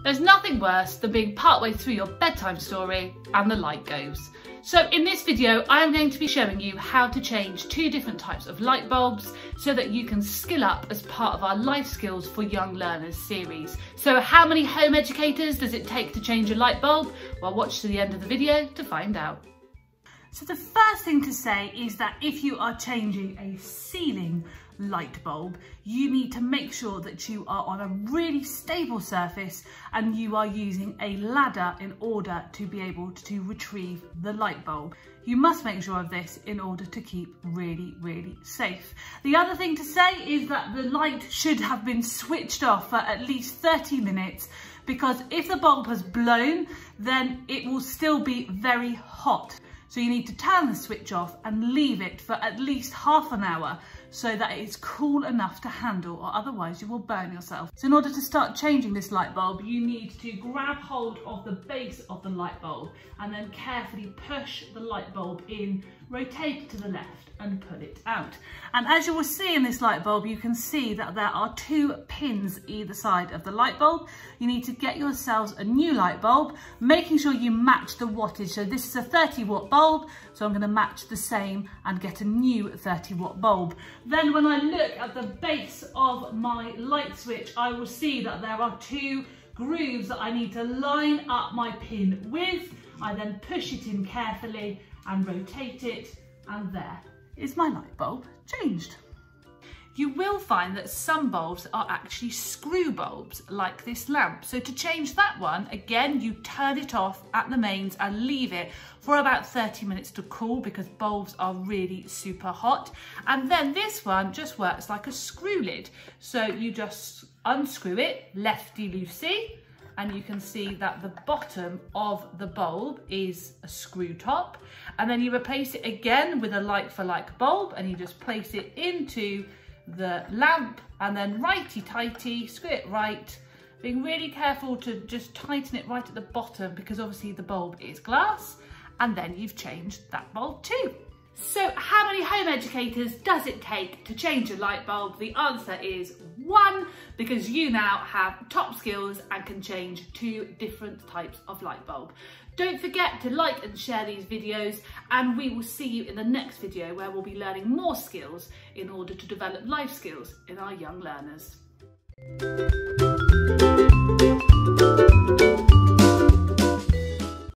There's nothing worse than being partway through your bedtime story and the light goes. So in this video, I am going to be showing you how to change 2 different types of light bulbs so that you can skill up as part of our Life Skills for Young Learners series. So how many home educators does it take to change a light bulb? Well, watch to the end of the video to find out. So the first thing to say is that if you are changing a ceiling light bulb, you need to make sure that you are on a really stable surface and you are using a ladder in order to be able to retrieve the light bulb. You must make sure of this in order to keep really safe. The other thing to say is that the light should have been switched off for at least 30 minutes, because if the bulb has blown, then it will still be very hot. So you need to turn the switch off and leave it for at least half an hour so that it's cool enough to handle, or otherwise you will burn yourself. So in order to start changing this light bulb, you need to grab hold of the base of the light bulb and then carefully push the light bulb in, rotate to the left and pull it out. And as you will see in this light bulb, you can see that there are 2 pins either side of the light bulb. You need to get yourselves a new light bulb, making sure you match the wattage. So this is a 30-watt bulb, so I'm going to match the same and get a new 30-watt bulb. Then when I look at the base of my light switch, I will see that there are 2 grooves that I need to line up my pin with. I then push it in carefully and rotate it, and there is my light bulb changed. You will find that some bulbs are actually screw bulbs, like this lamp. So to change that one, again, you turn it off at the mains and leave it for about 30 minutes to cool, because bulbs are really super hot. And then this one just works like a screw lid. So you just unscrew it, lefty-loosey, and you can see that the bottom of the bulb is a screw top. And then you replace it again with a like-for-like bulb, and you just place it into the lamp and then righty-tighty, screw it right, being really careful to just tighten it right at the bottom, because obviously the bulb is glass, and then you've changed that bulb too. So how many home educators does it take to change a light bulb? The answer is 1, because you now have top skills and can change 2 different types of light bulb. Don't forget to like and share these videos, and we will see you in the next video where we'll be learning more skills in order to develop life skills in our young learners.